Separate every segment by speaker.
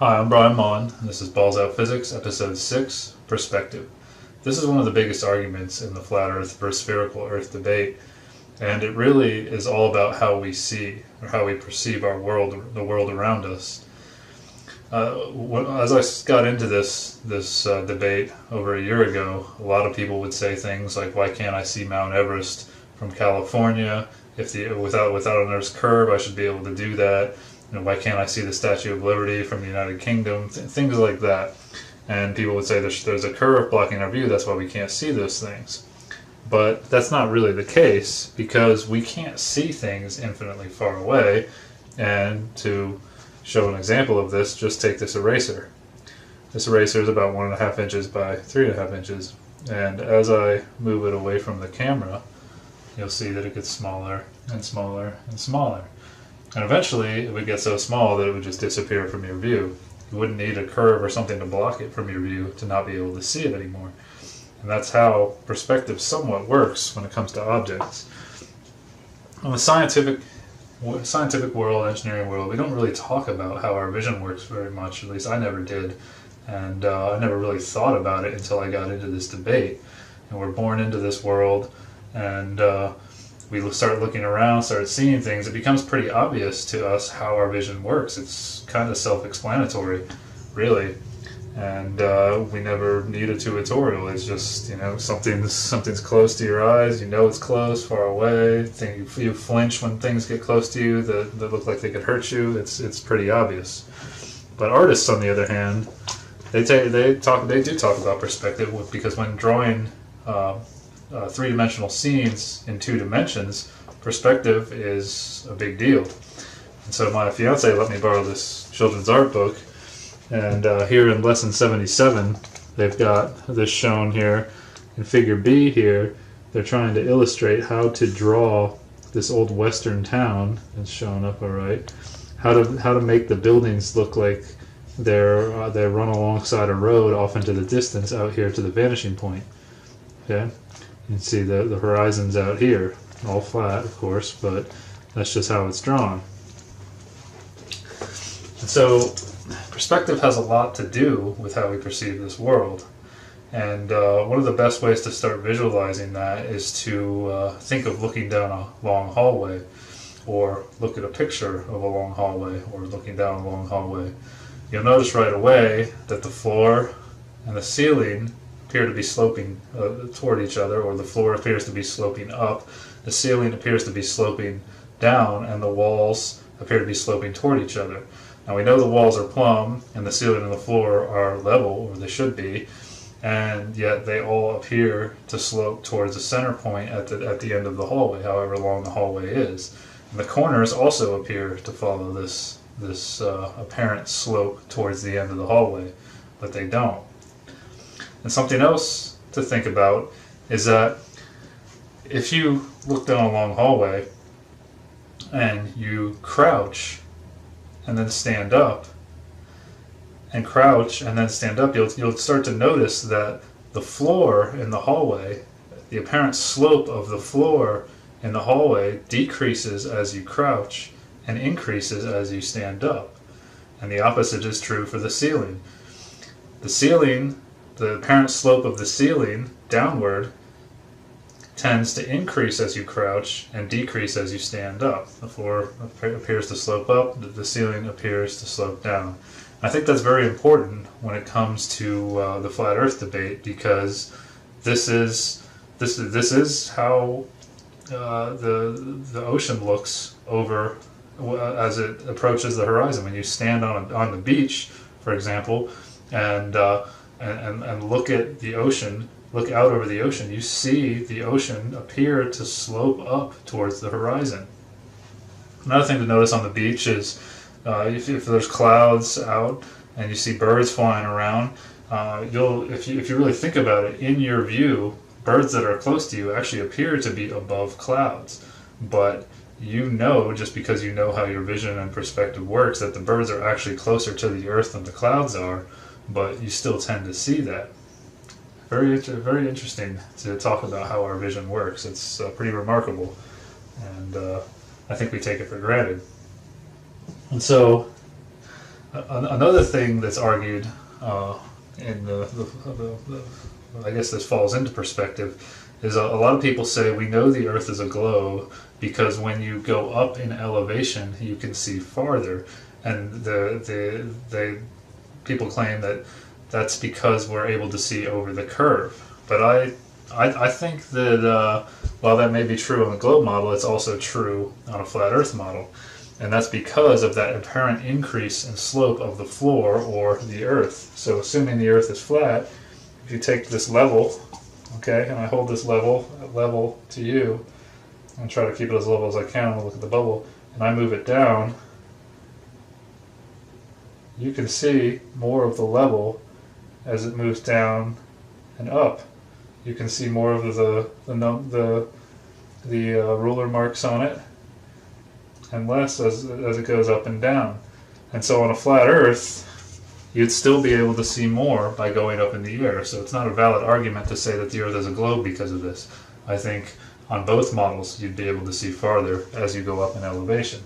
Speaker 1: Hi, I'm Bryan Mullins, and this is Balls Out Physics, Episode 6, Perspective. This is one of the biggest arguments in the flat Earth versus spherical Earth debate, and it really is all about how we see, or how we perceive our world, the world around us. As I got into this debate over a year ago, a lot of people would say things like, why can't I see Mount Everest from California? Without an Earth's curve, I should be able to do that. Why can't I see the Statue of Liberty from the United Kingdom? Things like that. And people would say there's a curve blocking our view, that's why we can't see those things. But that's not really the case, because we can't see things infinitely far away. And to show an example of this, just take this eraser. This eraser is about 1.5 inches by 3.5 inches. And as I move it away from the camera, you'll see that it gets smaller and smaller and smaller. And eventually, it would get so small that it would just disappear from your view. You wouldn't need a curve or something to block it from your view to not be able to see it anymore. And that's how perspective somewhat works when it comes to objects. In the scientific world, engineering world, we don't really talk about how our vision works very much. At least I never did. And I never really thought about it until I got into this debate. And we're born into this world, and we start looking around, start seeing things, it becomes pretty obvious to us how our vision works. It's kind of self-explanatory, really. And we never need a tutorial. It's just, something's close to your eyes, it's close, far away. You flinch when things get close to you that look like they could hurt you. It's pretty obvious. But artists, on the other hand, they do talk about perspective, because when drawing three-dimensional scenes in 2 dimensions, perspective is a big deal. And so my fiance let me borrow this children's art book, and here in lesson 77 they've got this shown here in figure B. Here they're trying to illustrate how to draw this old western town. It's shown up all right. How to make the buildings look like they run alongside a road off into the distance out here to the vanishing point. Okay. You can see the horizon's out here, all flat, of course, but that's just how it's drawn. And so, perspective has a lot to do with how we perceive this world. And one of the best ways to start visualizing that is to think of looking down a long hallway, or look at a picture of a long hallway, or looking down a long hallway. You'll notice right away that the floor and the ceiling appear to be sloping toward each other, or the floor appears to be sloping up, the ceiling appears to be sloping down, and the walls appear to be sloping toward each other. Now we know the walls are plumb, and the ceiling and the floor are level, or they should be, and yet they all appear to slope towards the center point at the end of the hallway, however long the hallway is. And the corners also appear to follow this apparent slope towards the end of the hallway, but they don't. And something else to think about is that if you look down a long hallway and you crouch and then stand up, and crouch and then stand up, you'll start to notice that the floor in the hallway, the apparent slope of the floor in the hallway, decreases as you crouch and increases as you stand up. And the opposite is true for the ceiling. The apparent slope of the ceiling downward tends to increase as you crouch and decrease as you stand up. The floor appears to slope up, the ceiling appears to slope down. I think that's very important when it comes to the flat Earth debate, because this is how the ocean looks over as it approaches the horizon. When you stand on the beach, for example, and look at the ocean, look out over the ocean, you see the ocean appear to slope up towards the horizon. Another thing to notice on the beach is if there's clouds out and you see birds flying around, if you really think about it, in your view, birds that are close to you actually appear to be above clouds. But just because you know how your vision and perspective works, that the birds are actually closer to the earth than the clouds are, but you still tend to see that. Very interesting to talk about how our vision works. It's pretty remarkable, and I think we take it for granted. And so Another thing that's argued in I guess this falls into perspective, is a lot of people say we know the Earth is a globe because when you go up in elevation, you can see farther, and people claim that that's because we're able to see over the curve. But I think that while that may be true on the globe model, it's also true on a flat Earth model. And that's because of that apparent increase in slope of the floor or the Earth. So assuming the Earth is flat, if you take this level, okay, and I hold this level to you, and try to keep it as level as I can, look at the bubble, and I move it down, you can see more of the level as it moves down and up. You can see more of the ruler marks on it, and less as it goes up and down. And so on a flat Earth, you'd still be able to see more by going up in the air. So it's not a valid argument to say that the Earth is a globe because of this. I think on both models you'd be able to see farther as you go up in elevation.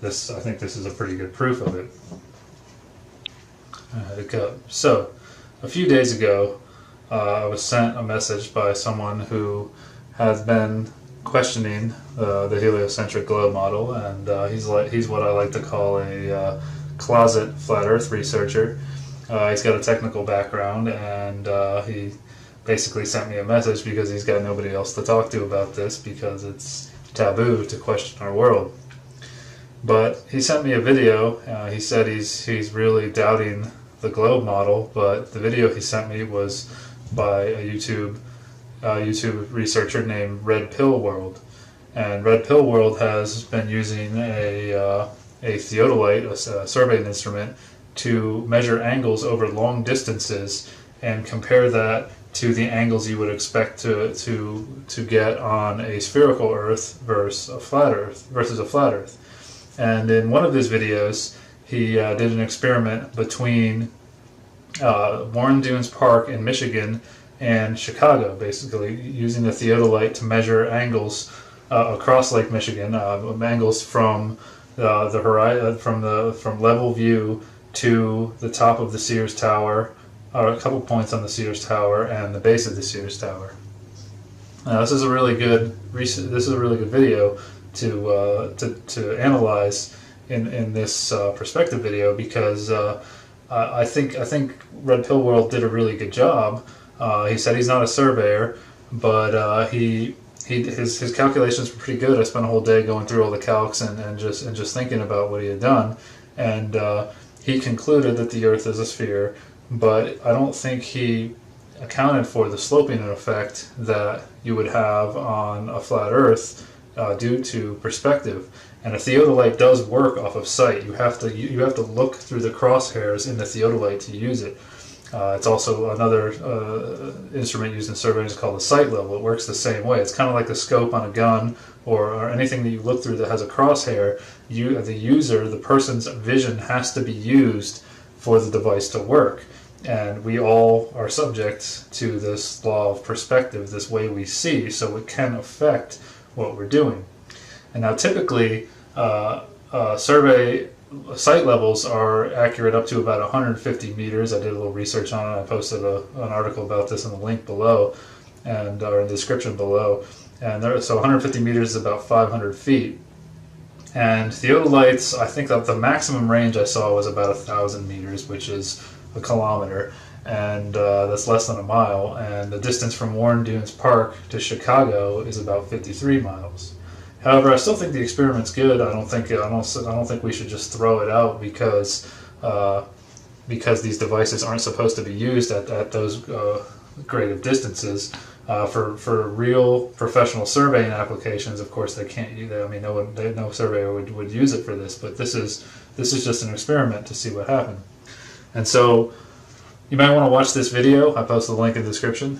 Speaker 1: I think this is a pretty good proof of it. So a few days ago, I was sent a message by someone who has been questioning the heliocentric globe model, and he's what I like to call a closet flat Earth researcher. He's got a technical background, and he basically sent me a message because he's got nobody else to talk to about this because it's taboo to question our world. But he sent me a video. He said he's really doubting the globe model, but the video he sent me was by a YouTube researcher named Red Pill World, and Red Pill World has been using a theodolite, a surveying instrument, to measure angles over long distances and compare that to the angles you would expect to get on a spherical Earth versus a flat Earth. And in one of his videos, he did an experiment between Warren Dunes Park in Michigan and Chicago, basically using the theodolite to measure angles across Lake Michigan, angles from the horizon, from level view to the top of the Sears Tower, or a couple points on the Sears Tower, and the base of the Sears Tower. This is a really good video to analyze in this perspective video, because I think Red Pill World did a really good job. He said he's not a surveyor, but his calculations were pretty good. I spent a whole day going through all the calcs and just thinking about what he had done, and he concluded that the Earth is a sphere, but I don't think he accounted for the sloping effect that you would have on a flat Earth due to perspective. And a theodolite does work off of sight. You have to look through the crosshairs in the theodolite to use it. It's also another instrument used in surveying is called a sight level. It works the same way. It's kind of like the scope on a gun or anything that you look through that has a crosshair. The person's vision has to be used for the device to work. And we all are subject to this law of perspective, this way we see, so it can affect what we're doing. And now typically, survey sight levels are accurate up to about 150 meters. I did a little research on it. I posted an article about this in the link below, or in the description below. And so 150 meters is about 500 feet. And theodolites, I think that the maximum range I saw was about 1,000 meters, which is a kilometer, and that's less than a mile. And the distance from Warren Dunes Park to Chicago is about 53 miles. However, I still think the experiment's good. I don't think we should just throw it out because these devices aren't supposed to be used at those great of distances. For real professional surveying applications, of course, they can't use it. I mean, no surveyor would use it for this. But this is just an experiment to see what happened. And so you might want to watch this video. I posted the link in the description.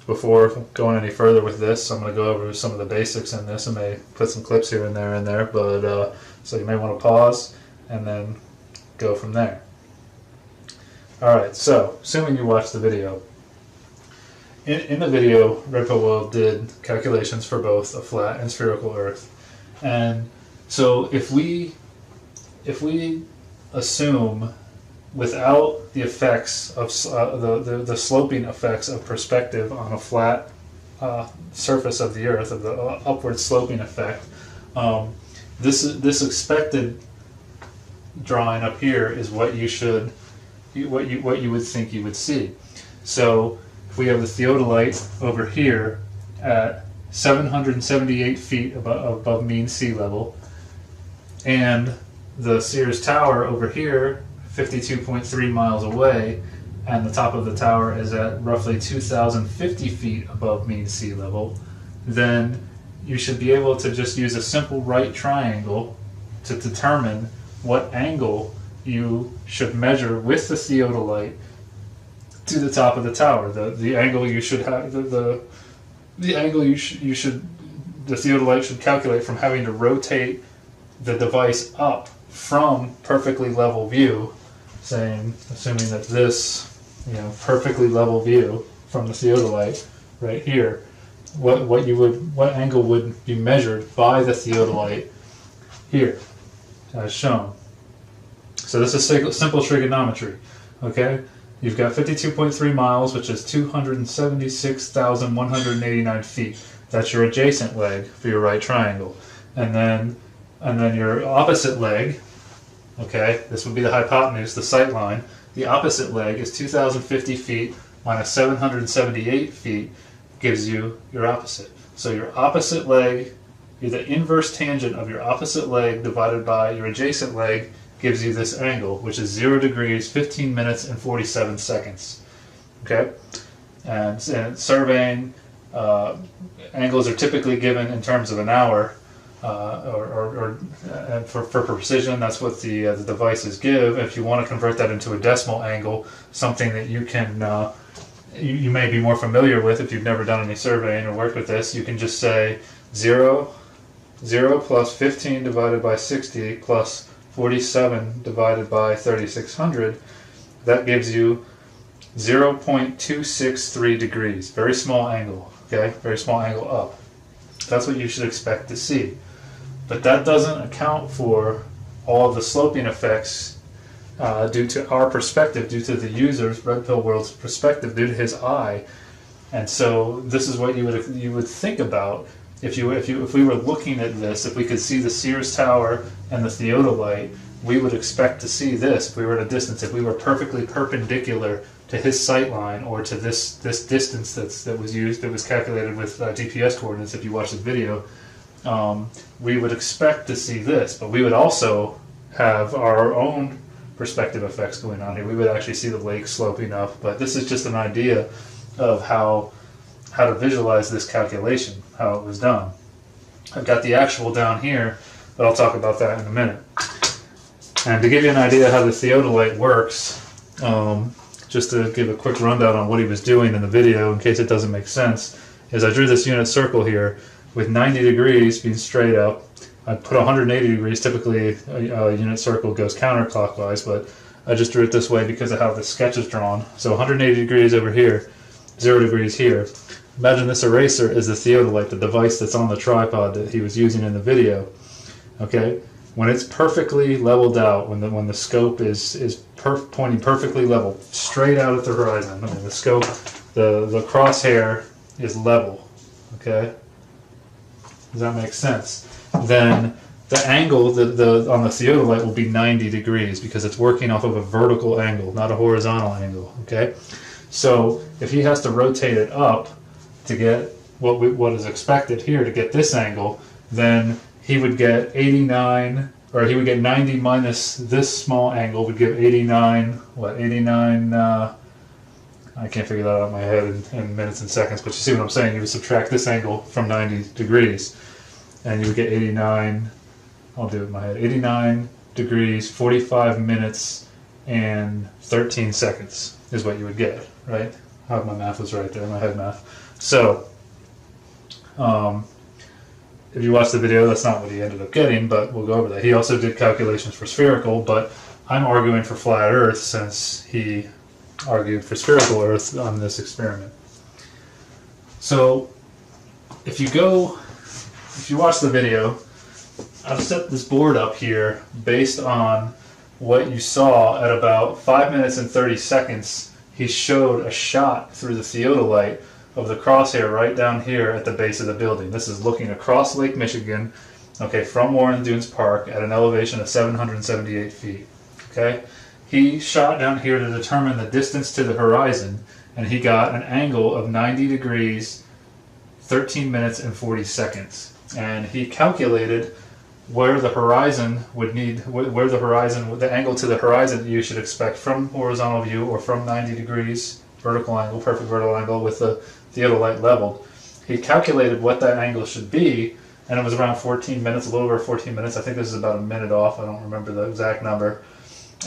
Speaker 1: Before going any further with this, I'm going to go over some of the basics in this. I may put some clips here and there, but so you may want to pause and then go from there. Alright, so assuming you watched the video. In the video, Red Pill World did calculations for both a flat and spherical Earth. And so if we if we assume without the effects of the sloping effects of perspective on a flat surface of the Earth, of the upward sloping effect, this expected drawing up here is what you should, what you would think you would see. So if we have the theodolite over here at 778 feet above mean sea level, and the Sears Tower over here 52.3 miles away, and the top of the tower is at roughly 2,050 feet above mean sea level, then you should be able to just use a simple right triangle to determine what angle you should measure with the theodolite to the top of the tower. The angle you should have, the angle the theodolite should calculate from having to rotate the device up from perfectly level view, assuming that this, perfectly level view from the theodolite right here, what angle would be measured by the theodolite here, as shown. So this is simple trigonometry. Okay, you've got 52.3 miles, which is 276,189 feet. That's your adjacent leg for your right triangle, and then your opposite leg. Okay, this would be the hypotenuse, the sight line. The opposite leg is 2,050 feet minus 778 feet gives you your opposite. So your opposite leg, the inverse tangent of your opposite leg divided by your adjacent leg gives you this angle, which is 0 degrees, 15 minutes, and 47 seconds. Okay? And surveying, angles are typically given in terms of an hour, for precision, that's what the devices give. If you want to convert that into a decimal angle, something that you can you may be more familiar with if you've never done any surveying or worked with this, you can just say 0 plus 15 divided by 60 plus 47 divided by 3600. That gives you 0.263 degrees. Very small angle. Okay, very small angle up. That's what you should expect to see. But that doesn't account for all of the sloping effects due to our perspective, due to the user's, Red Pill World's perspective, due to his eye. And so this is what you would think about if we were looking at this. If we could see the Sears Tower and the theodolite, we would expect to see this if we were at a distance. If we were perfectly perpendicular to his sight line, or to this distance that was calculated with GPS coordinates. If you watch the video, we would expect to see this, but we would also have our own perspective effects going on here. We would actually see the lake sloping up, but this is just an idea of how to visualize this calculation, how it was done. I've got the actual down here, but I'll talk about that in a minute. And to give you an idea how the theodolite works, just to give a quick rundown on what he was doing in the video in case it doesn't make sense, is I drew this unit circle here with 90 degrees being straight up. I put 180 degrees. Typically a unit circle goes counterclockwise, but I just drew it this way because of how the sketch is drawn. So 180 degrees over here, 0 degrees here. Imagine this eraser is the theodolite, the device that's on the tripod that he was using in the video. Okay, when it's perfectly leveled out, when the scope is pointing perfectly level, straight out at the horizon. I mean, the scope, the crosshair is level. Okay, does that make sense? Then the angle on the theodolite will be 90 degrees because it's working off of a vertical angle, not a horizontal angle. Okay, so if he has to rotate it up to get what is expected here to get this angle, then he would get 89, or he would get 90 minus this small angle would give 89. What, 89? I can't figure that out in my head in minutes and seconds, but you see what I'm saying. You would subtract this angle from 90 degrees, and you would get 89. I'll do it in my head. 89 degrees, 45 minutes, and 13 seconds is what you would get, right? I hope my math was right there, my head math. So, if you watch the video, that's not what he ended up getting, but we'll go over that. He also did calculations for spherical, but I'm arguing for flat Earth since he argued for spherical Earth on this experiment. So, if you watch the video, I've set this board up here based on what you saw at about 5 minutes and 30 seconds. He showed a shot through the theodolite of the crosshair right down here at the base of the building. This is looking across Lake Michigan, okay, from Warren Dunes Park at an elevation of 778 feet. Okay, he shot down here to determine the distance to the horizon, and he got an angle of 90 degrees, 13 minutes and 40 seconds. And he calculated where the horizon would need, where the horizon, the angle to the horizon that you should expect from horizontal view or from 90 degrees vertical angle, perfect vertical angle with the theodolite leveled. He calculated what that angle should be, and it was around 14 minutes, a little over 14 minutes. I think this is about a minute off. I don't remember the exact number.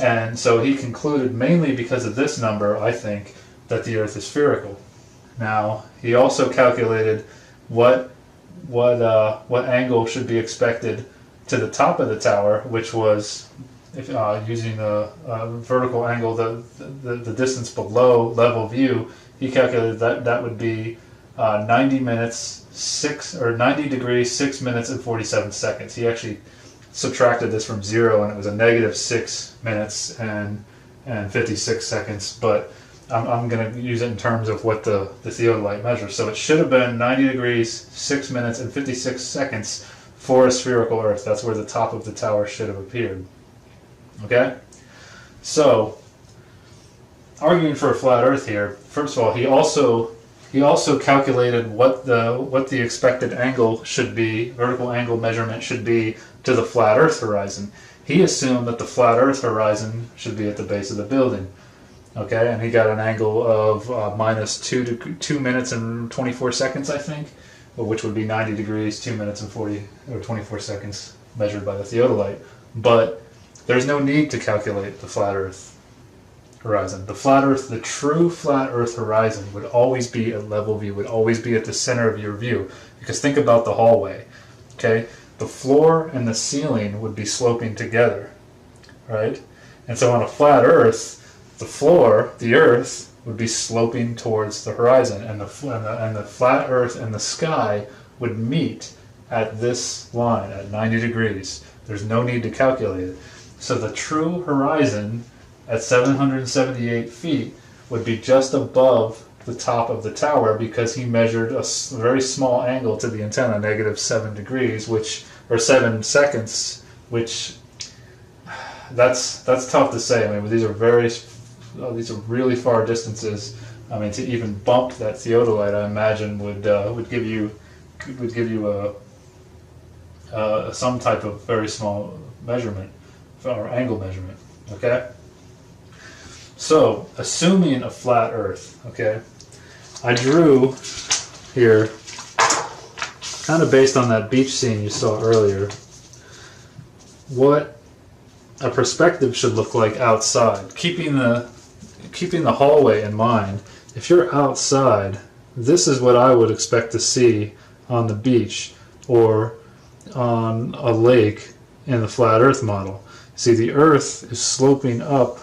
Speaker 1: And so he concluded, mainly because of this number, I think, that the Earth is spherical. Now, he also calculated what angle should be expected to the top of the tower, which was, using the vertical angle, the distance below level view. He calculated that would be 90 degrees, 6 minutes and 47 seconds. He actually subtracted this from 0, and it was a negative 6 minutes and 56 seconds, but I'm going to use it in terms of what the theodolite measures. So it should have been 90 degrees, 6 minutes and 56 seconds for a spherical Earth. That's where the top of the tower should have appeared. Okay? So, arguing for a flat Earth here, first of all, he also calculated what the expected angle should be, vertical angle measurement should be to the flat Earth horizon. He assumed that the flat Earth horizon should be at the base of the building. Okay, and he got an angle of minus 2 minutes and 24 seconds, I think, which would be 90 degrees, 2 minutes and 24 seconds measured by the theodolite. But there's no need to calculate the flat Earth horizon. The flat Earth, the true flat Earth horizon would always be at level view, would always be at the center of your view. Because think about the hallway. Okay, the floor and the ceiling would be sloping together, right? And so on a flat Earth, the floor, the Earth, would be sloping towards the horizon, and the flat Earth and the sky would meet at this line at 90 degrees. There's no need to calculate it. So the true horizon at 778 feet would be just above the top of the tower, because he measured a very small angle to the antenna, negative 7 degrees, or 7 seconds, which that's tough to say. I mean, these are really far distances. I mean, to even bump that theodolite, I imagine would give you some type of very small measurement or angle measurement. Okay. So, assuming a flat Earth. Okay, I drew here, kind of based on that beach scene you saw earlier, what a perspective should look like outside, keeping the hallway in mind. If you're outside, this is what I would expect to see on the beach or on a lake in the flat Earth model. See, the Earth is sloping up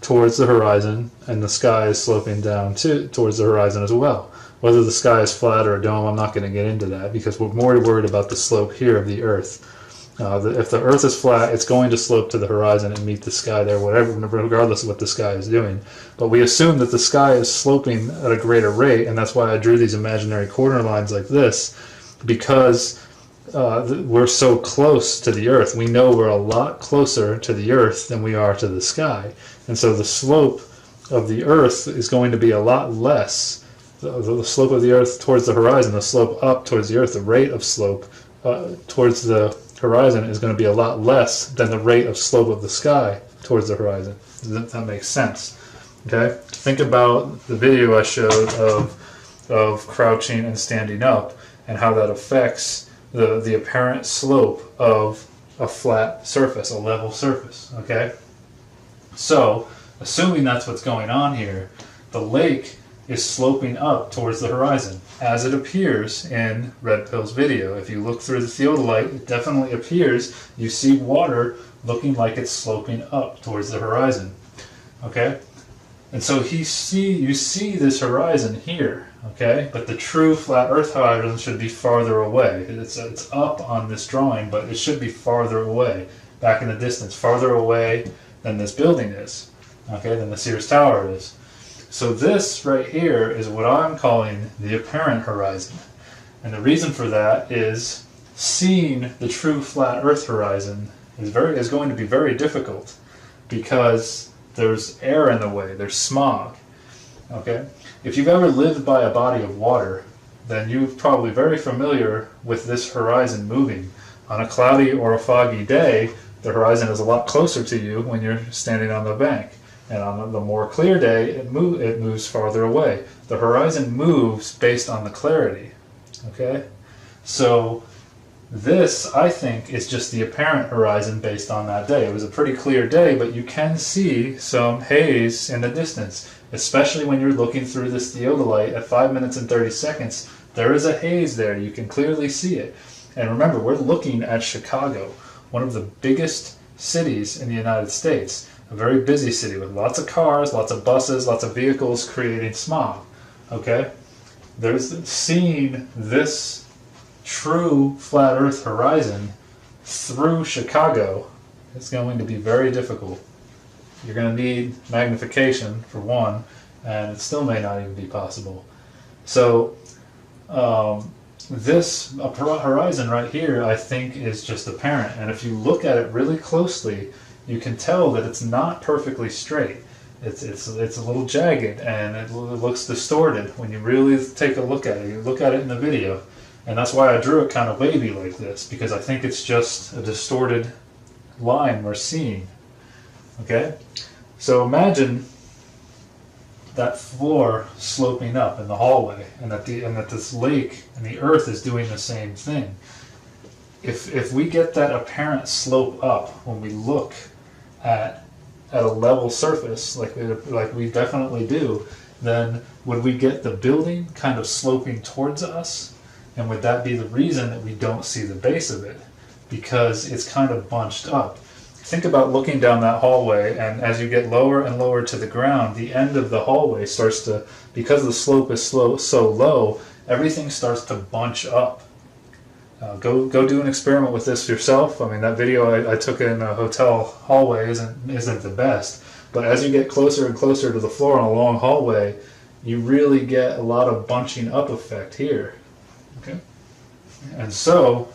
Speaker 1: towards the horizon, and the sky is sloping down towards the horizon as well. Whether the sky is flat or a dome, I'm not going to get into that, because we're more worried about the slope here of the Earth. If the Earth is flat, it's going to slope to the horizon and meet the sky there, regardless of what the sky is doing. But we assume that the sky is sloping at a greater rate, and that's why I drew these imaginary corner lines like this, because we're so close to the Earth. We know we're a lot closer to the Earth than we are to the sky. And so the slope of the Earth is going to be a lot less. The slope of the Earth towards the horizon, the slope up towards the Earth, the rate of slope towards the horizon is going to be a lot less than the rate of slope of the sky towards the horizon. That makes sense. Okay? Think about the video I showed of crouching and standing up, and how that affects the apparent slope of a flat surface, a level surface. Okay? So, assuming that's what's going on here, the lake is sloping up towards the horizon, as it appears in Red Pill's video. If you look through the theodolite, it definitely appears. You see water looking like it's sloping up towards the horizon. Okay? And so you see this horizon here, okay? But the true flat Earth horizon should be farther away. It's up on this drawing, but it should be farther away, back in the distance, farther away than this building is, okay? Than the Sears Tower is. So this right here is what I'm calling the apparent horizon. And the reason for that is seeing the true flat Earth horizon is going to be very difficult, because there's air in the way, there's smog. Okay? If you've ever lived by a body of water, then you're probably very familiar with this horizon moving. On a cloudy or a foggy day, the horizon is a lot closer to you when you're standing on the bank. And on the more clear day, it moves farther away. The horizon moves based on the clarity. Okay? So this, I think, is just the apparent horizon based on that day. It was a pretty clear day, but you can see some haze in the distance, especially when you're looking through this theodolite at 5 minutes and 30 seconds. There is a haze there. You can clearly see it. And remember, we're looking at Chicago, one of the biggest cities in the United States, a very busy city with lots of cars, lots of buses, lots of vehicles creating smog. Okay? There's seeing this true flat Earth horizon through Chicago is going to be very difficult. You're going to need magnification for one, and it still may not even be possible. So this horizon right here, I think, is just apparent, and if you look at it really closely, you can tell that it's not perfectly straight. It's a little jagged, and it looks distorted when you really take a look at it. You look at it in the video. And that's why I drew it kind of wavy like this, because I think it's just a distorted line we're seeing. Okay? So imagine that floor sloping up in the hallway, and that this lake and the Earth is doing the same thing. If we get that apparent slope up when we look at a level surface, like we definitely do, then would we get the building kind of sloping towards us? And would that be the reason that we don't see the base of it? Because it's kind of bunched up. Think about looking down that hallway, and as you get lower and lower to the ground, the end of the hallway starts to, because the slope is so low, everything starts to bunch up. Go do an experiment with this yourself. I mean, that video I took in a hotel hallway isn't the best. But as you get closer and closer to the floor on a long hallway, you really get a lot of bunching up effect here. Okay? And so,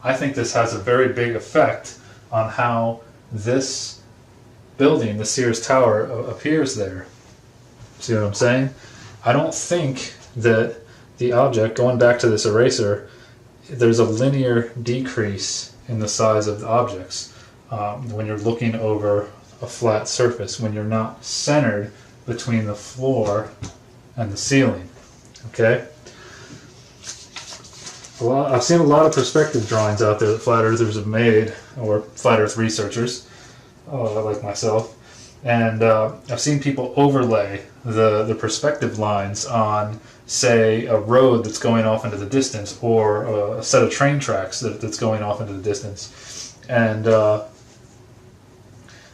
Speaker 1: I think this has a very big effect on how this building, the Sears Tower, appears there. See what I'm saying? I don't think that the object, going back to this eraser, there's a linear decrease in the size of the objects when you're looking over a flat surface, when you're not centered between the floor and the ceiling. Okay? I've seen a lot of perspective drawings out there that flat earthers have made, or flat earth researchers, like myself, and I've seen people overlay the perspective lines on, say, a road that's going off into the distance, or a set of train tracks that's going off into the distance. And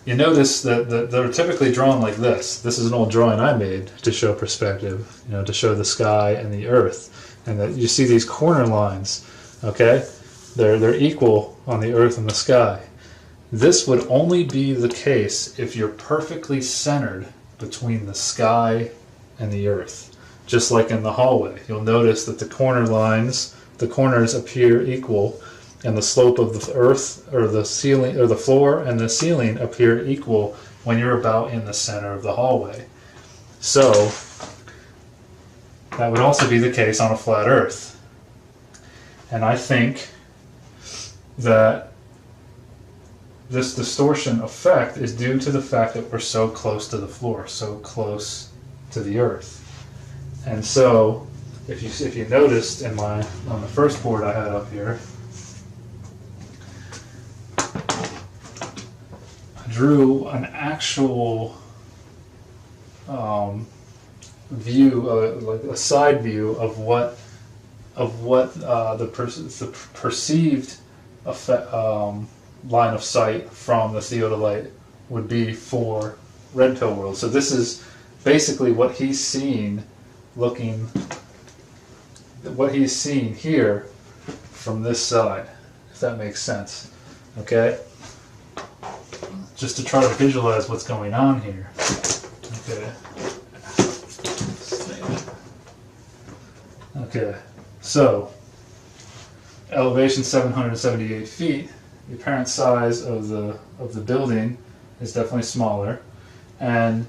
Speaker 1: you notice that they're typically drawn like this. This is an old drawing I made to show perspective, to show the sky and the earth. And that you see these corner lines, okay? They're equal on the earth and the sky. This would only be the case if you're perfectly centered between the sky and the earth. Just like in the hallway. You'll notice that the corners appear equal, and the slope of the earth, or the ceiling, or the floor and the ceiling appear equal when you're about in the center of the hallway. So, that would also be the case on a flat earth. And I think that this distortion effect is due to the fact that we're so close to the floor, so close to the earth. And so, if you noticed on the first board I had up here, I drew an actual view, like a side view of what the perceived effect, line of sight from the theodolite would be for red pill world. So this is basically what he's seeing, what he's seeing here from this side, if that makes sense. Okay? Just to try to visualize what's going on here. Okay. Okay. So, elevation 778 feet. The apparent size of the building is definitely smaller, and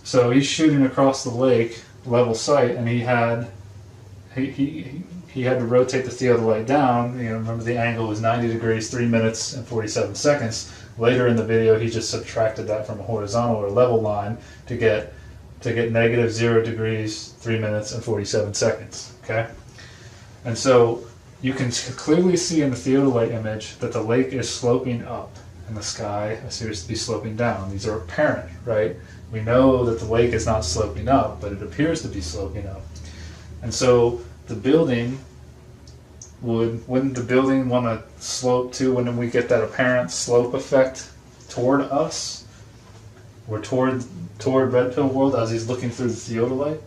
Speaker 1: so he's shooting across the lake, level sight, and he had to rotate the theodolite down. You know, remember the angle was 90 degrees, 3 minutes and 47 seconds. Later in the video, he just subtracted that from a horizontal or level line to get negative 0 degrees, 3 minutes and 47 seconds. Okay, and so you can clearly see in the theodolite image that the lake is sloping up and the sky appears to be sloping down. These are apparent, right? We know that the lake is not sloping up, but it appears to be sloping up. And so the building wouldn't the building want to slope too? Wouldn't we get that apparent slope effect toward us or toward red pill world as he's looking through the theodolite?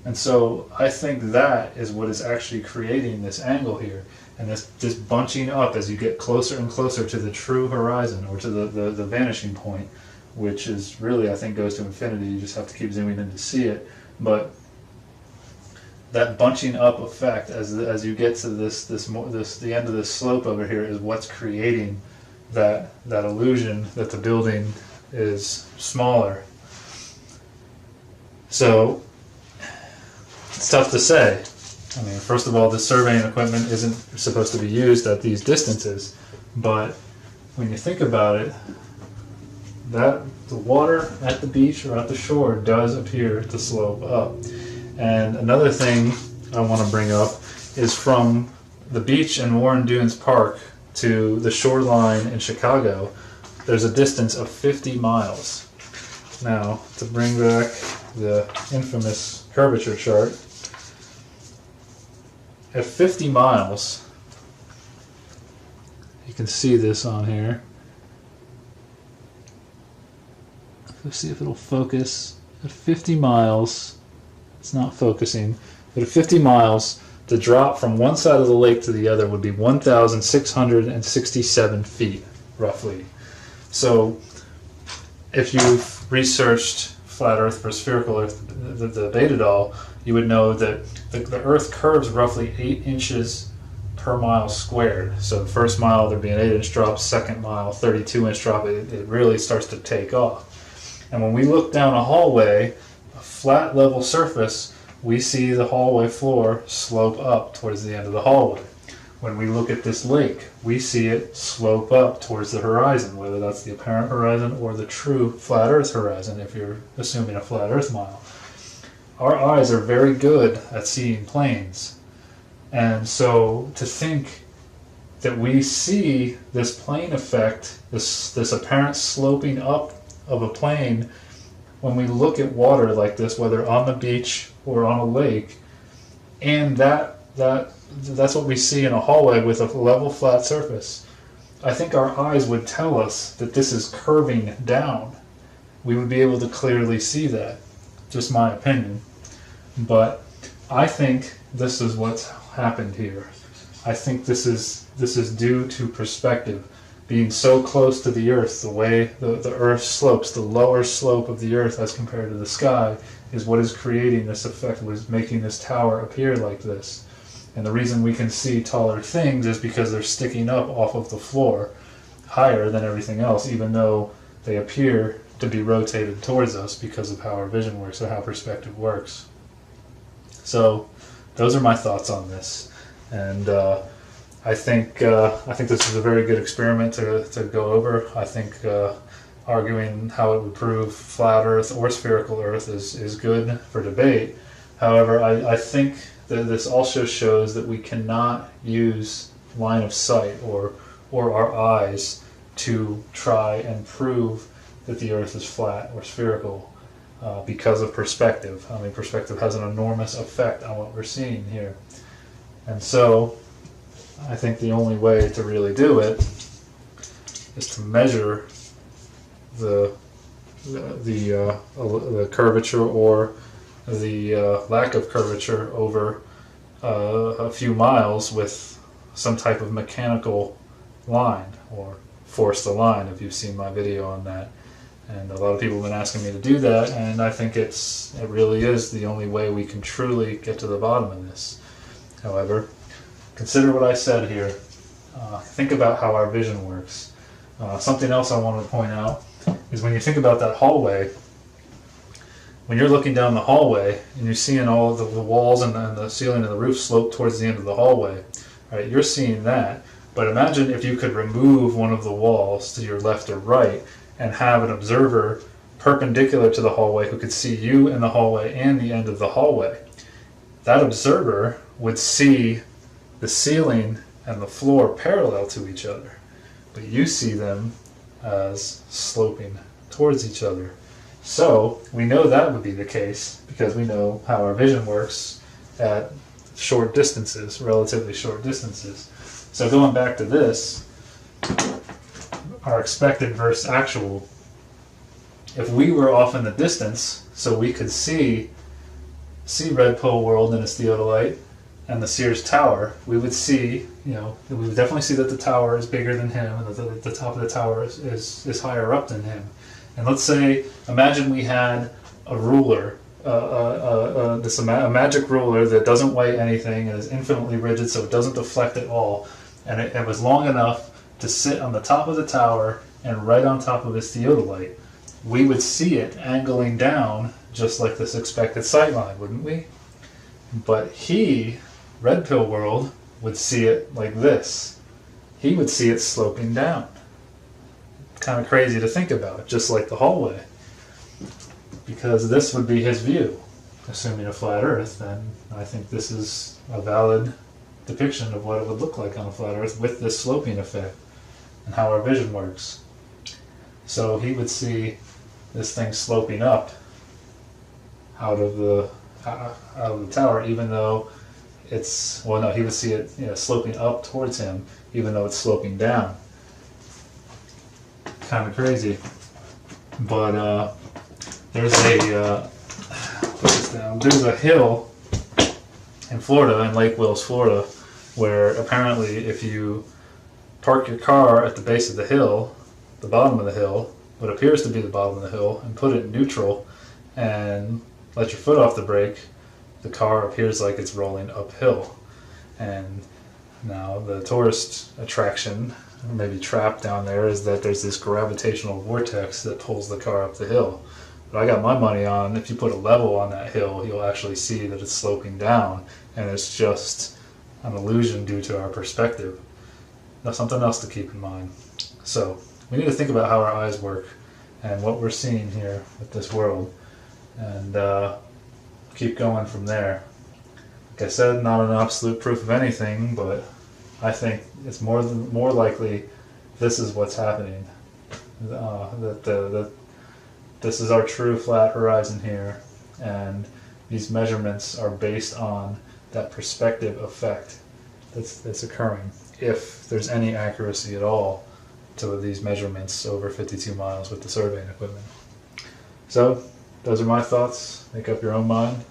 Speaker 1: And so I think that is what is actually creating this angle here, and this bunching up as you get closer and closer to the true horizon, or to the vanishing point, which is really, I think, goes to infinity. You just have to keep zooming in to see it. But that bunching up effect as you get to the end of this slope over here is what's creating that illusion that the building is smaller. So it's tough to say. I mean, first of all, the surveying equipment isn't supposed to be used at these distances, but when you think about it, that the water at the beach or at the shore does appear to slope up. And another thing I want to bring up is from the beach in Warren Dunes Park to the shoreline in Chicago, there's a distance of 50 miles. Now, to bring back the infamous curvature chart, at 50 miles, you can see this on here. Let's see if it'll focus. At 50 miles, it's not focusing, but at 50 miles, the drop from one side of the lake to the other would be 1,667 feet, roughly. So, if you've researched flat Earth for spherical Earth, the beta doll, you would know that the Earth curves roughly 8 inches per mile squared. So the first mile there'd be an 8-inch drop, second mile 32-inch drop. It really starts to take off. And when we look down a hallway, a flat level surface, we see the hallway floor slope up towards the end of the hallway. When we look at this lake, we see it slope up towards the horizon, whether that's the apparent horizon or the true flat Earth horizon, if you're assuming a flat Earth mile. Our eyes are very good at seeing planes. And so to think that we see this plane effect, this apparent sloping up of a plane, when we look at water like this, whether on the beach or on a lake, and that's what we see in a hallway with a level flat surface, I think our eyes would tell us that this is curving down. We would be able to clearly see that. Just my opinion. But I think this is what's happened here. I think this is due to perspective. Being so close to the Earth, the way the Earth slopes, the lower slope of the Earth as compared to the sky, is what is creating this effect, what is making this tower appear like this. And the reason we can see taller things is because they're sticking up off of the floor higher than everything else, even though they appear to be rotated towards us because of how our vision works or how perspective works. So those are my thoughts on this, and I think this is a very good experiment to go over. I think arguing how it would prove flat Earth or spherical Earth is good for debate. However, I think that this also shows that we cannot use line of sight or our eyes to try and prove that the Earth is flat or spherical. Because of perspective. I mean, perspective has an enormous effect on what we're seeing here. And so, I think the only way to really do it is to measure the the curvature or the lack of curvature over a few miles with some type of mechanical line, or forced align, if you've seen my video on that. And a lot of people have been asking me to do that, and I think it really is the only way we can truly get to the bottom of this. However, consider what I said here. Think about how our vision works. Something else I want to point out is when you think about that hallway, when you're looking down the hallway and you're seeing all the walls and the ceiling and the roof slope towards the end of the hallway, right? You're seeing that. But imagine if you could remove one of the walls to your left or right and have an observer perpendicular to the hallway who could see you in the hallway and the end of the hallway. That observer would see the ceiling and the floor parallel to each other, but you see them as sloping towards each other. So we know that would be the case because we know how our vision works at short distances, relatively short distances. So going back to this, our expected versus actual, if we were off in the distance so we could see Red Pill World and its theodolite and the Sears Tower, we would see, we would definitely see that the tower is bigger than him and that the top of the tower is higher up than him. And let's say, imagine we had a ruler, a magic ruler that doesn't weigh anything and is infinitely rigid so it doesn't deflect at all, and it was long enough to sit on the top of the tower and right on top of his theodolite. We would see it angling down just like this expected sight line, wouldn't we? But Red Pill World, would see it like this. He would see it sloping down. Kind of crazy to think about, just like the hallway. Because this would be his view. Assuming a flat Earth, then I think this is a valid depiction of what it would look like on a flat Earth with this sloping effect and how our vision works. So he would see this thing sloping up out of the tower, even though it's, well, no, he would see it sloping up towards him, even though it's sloping down. Kind of crazy. But there's a hill in Florida, in Lake Wills, Florida, where apparently if you park your car at the base of the hill, the bottom of the hill, what appears to be the bottom of the hill, and put it in neutral and let your foot off the brake, the car appears like it's rolling uphill. And now the tourist attraction, maybe trap down there, is that there's this gravitational vortex that pulls the car up the hill. But I got my money on, if you put a level on that hill, you'll actually see that it's sloping down, and it's just an illusion due to our perspective. That's something else to keep in mind. So we need to think about how our eyes work and what we're seeing here with this world, and keep going from there. Like I said, not an absolute proof of anything, but I think it's more likely this is what's happening. That this is our true flat horizon here, and these measurements are based on that perspective effect that's occurring, if there's any accuracy at all to these measurements over 52 miles with the surveying equipment. So those are my thoughts. Make up your own mind,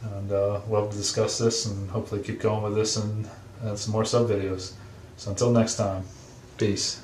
Speaker 1: and love to discuss this and hopefully keep going with this and some more sub videos. So until next time, peace.